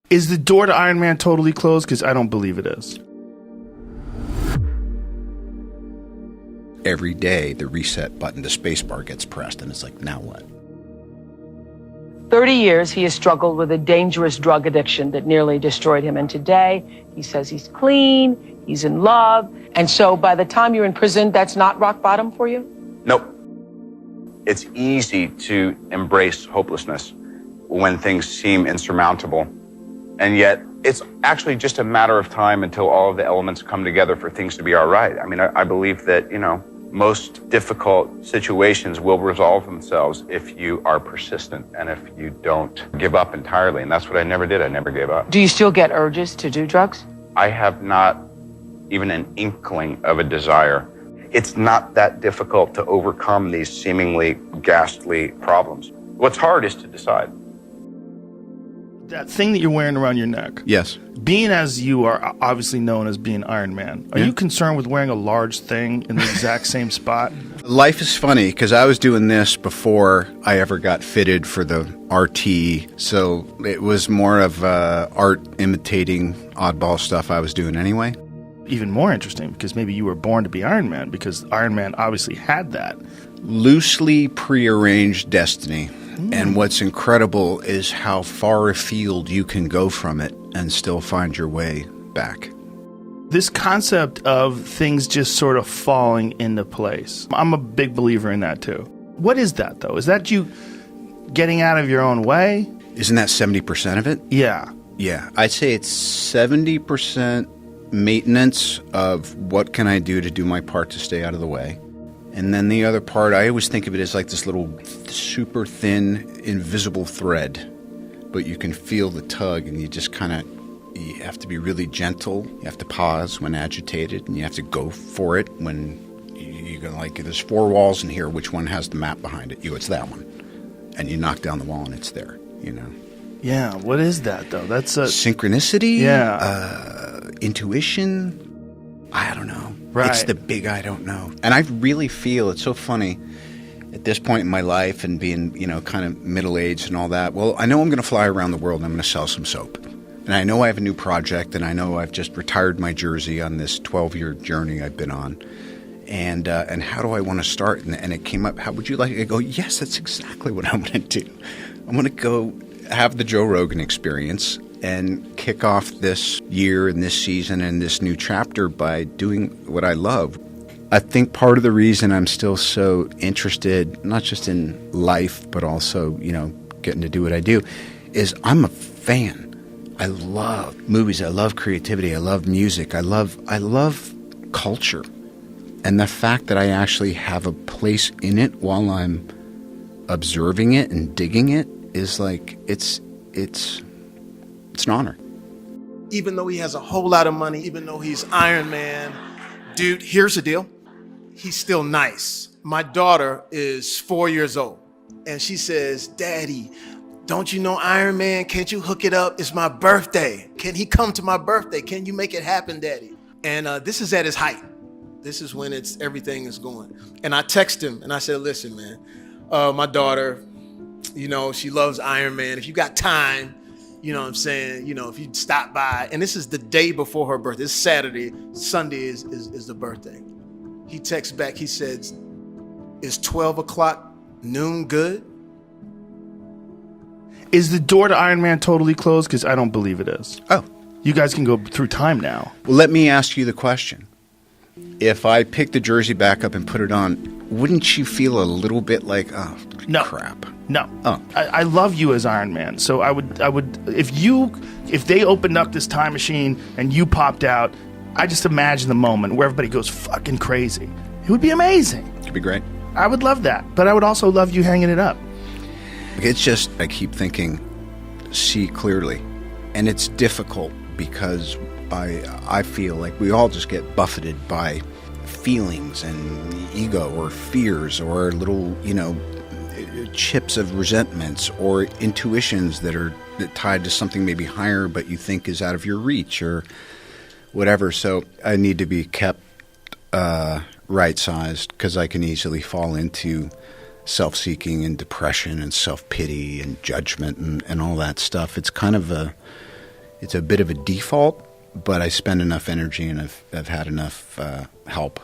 Is the door to Iron Man totally closed? Because I don't believe it is. Every day, the reset button, the space bar gets pressed, and it's like, now what? 30 years he has struggled with a dangerous drug addiction that nearly destroyed him. And today, he says he's clean, he's in love. And so by the time you're in prison, that's not rock bottom for you? Nope. It's easy to embrace hopelessness when things seem insurmountable. And yet, it's actually just a matter of time until all of the elements come together for things to be all right. I mean, I believe that, most difficult situations will resolve themselves if you are persistent and if you don't give up entirely. And that's what I never did. I never gave up. Do you still get urges to do drugs? I have not even an inkling of a desire. It's not that difficult to overcome these seemingly ghastly problems. What's hard is to decide. That thing that you're wearing around your neck. Yes. Being as you are obviously known as being Iron Man, are you concerned with wearing a large thing in the exact same spot? Life is funny because I was doing this before I ever got fitted for the RT, so it was more of art imitating oddball stuff I was doing anyway. Even more interesting because maybe you were born to be Iron Man because Iron Man obviously had that. Loosely prearranged destiny. And what's incredible is how far afield you can go from it and still find your way back. This concept of things just sort of falling into place. I'm a big believer in that too. What is that though? Is that you getting out of your own way? Isn't that 70% of it? Yeah. Yeah. I'd say it's 70% maintenance of what can I do to do my part to stay out of the way. And then the other part, I always think of it as like this little super thin, invisible thread. But you can feel the tug and you just you have to be really gentle. You have to pause when agitated and you have to go for it when you're going to there's 4 walls in here. Which one has the map behind it? It's that one. And you knock down the wall and it's there, Yeah, what is that though? That's a... Synchronicity? Yeah. Intuition? I don't know. Right. It's the big I don't know. And I really feel, it's so funny, at this point in my life and being, kind of middle-aged and all that, well, I know I'm going to fly around the world and I'm going to sell some soap. And I know I have a new project and I know I've just retired my jersey on this 12-year journey I've been on. And how do I want to start? And it came up, how would you like it? I go, yes, that's exactly what I'm going to do. I'm going to go have the Joe Rogan experience and kick off this year and this season and this new chapter by doing what I love. I think part of the reason I'm still so interested, not just in life, but also, getting to do what I do, is I'm a fan. I love movies. I love creativity. I love music. I love culture. And the fact that I actually have a place in it while I'm observing it and digging it is it's an honor. Even though he has a whole lot of money, even though he's Iron Man, dude, here's the deal. He's still nice. My daughter is 4 years old, and she says, Daddy, don't you know Iron Man? Can't you hook it up? It's my birthday. Can he come to my birthday? Can you make it happen, Daddy? And this is at his height. This is when everything is going. And I text him, and I said, listen, man, my daughter, she loves Iron Man. If you got time, you know what I'm saying? If you'd stop by. And this is the day before her birthday. It's Saturday. Sunday is the birthday. He texts back. He says, is 12 o'clock noon good? Is the door to Iron Man totally closed? Because I don't believe it is. Oh. You guys can go through time now. Well, let me ask you the question. If I pick the jersey back up and put it on, wouldn't you feel a little bit like, oh, no. crap? No. Oh. I love you as Iron Man. So I would if they opened up this time machine and you popped out, I just imagine the moment where everybody goes fucking crazy. It would be amazing. It'd be great. I would love that. But I would also love you hanging it up. It's just, I keep thinking, see clearly. And it's difficult because I feel like we all just get buffeted by feelings and ego or fears or little, chips of resentments or intuitions that are tied to something maybe higher but you think is out of your reach or whatever. So I need to be kept right-sized because I can easily fall into self-seeking and depression and self-pity and judgment and all that stuff. It's kind of It's a bit of a default, but I spend enough energy and I've had enough help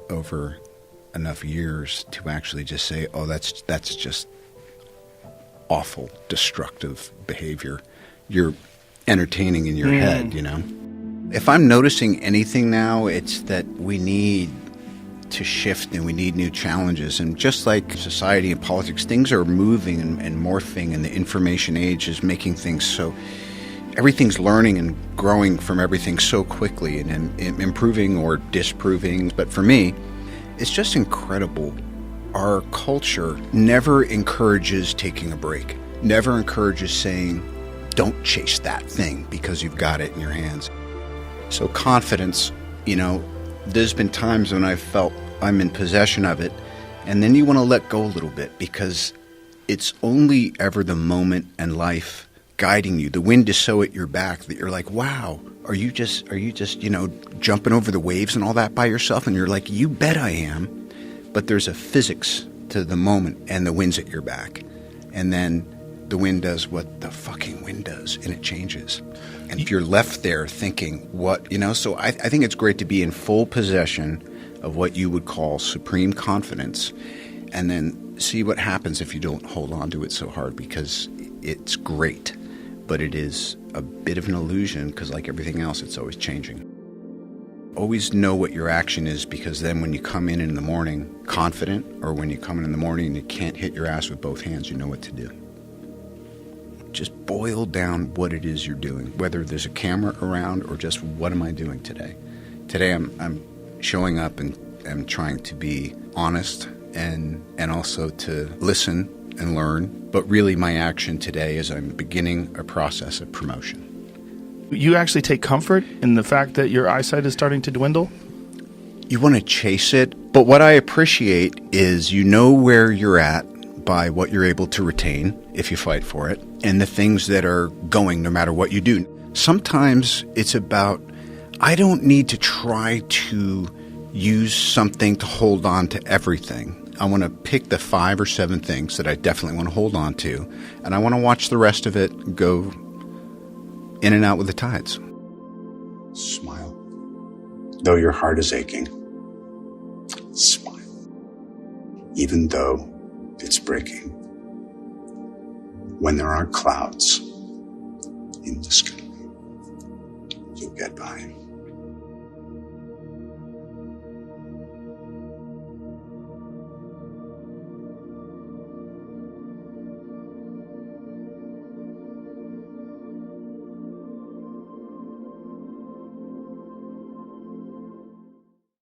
over enough years to actually just say, oh, that's just awful, destructive behavior. You're entertaining in your head, you know? If I'm noticing anything now, it's that we need to shift and we need new challenges. And just like society and politics, things are moving and morphing, and the information age is making things so... Everything's learning and growing from everything so quickly and improving or disproving. But for me, it's just incredible. Our culture never encourages taking a break, never encourages saying, don't chase that thing because you've got it in your hands. So confidence, you know, there's been times when I've felt I'm in possession of it, and then you want to let go a little bit because it's only ever the moment and life guiding you. The wind is so at your back that you're like, wow, are you just, you know, jumping over the waves and all that by yourself? And you're like, you bet I am. But there's a physics to the moment, and the wind's at your back. And then the wind does what the fucking wind does, and it changes. And if you're left there thinking, what, you know, so I think it's great to be in full possession of what you would call supreme confidence, and then see what happens if you don't hold on to it so hard, because it's great. But it is a bit of an illusion because, like everything else, it's always changing. Always know what your action is, because then when you come in the morning confident, or when you come in the morning and you can't hit your ass with both hands, you know what to do. Just boil down what it is you're doing, whether there's a camera around or just what am I doing today. Today I'm showing up and I'm trying to be honest and also to listen and learn. But really my action today is I'm beginning a process of promotion. You actually take comfort in the fact that your eyesight is starting to dwindle? You want to chase it, but what I appreciate is you know where you're at by what you're able to retain if you fight for it, and the things that are going no matter what you do. Sometimes it's about, I don't need to try to use something to hold on to everything. I want to pick the 5 or 7 things that I definitely want to hold on to, and I want to watch the rest of it go in and out with the tides. Smile. Though your heart is aching, smile. Even though it's breaking. When there are clouds in the sky, you'll get by.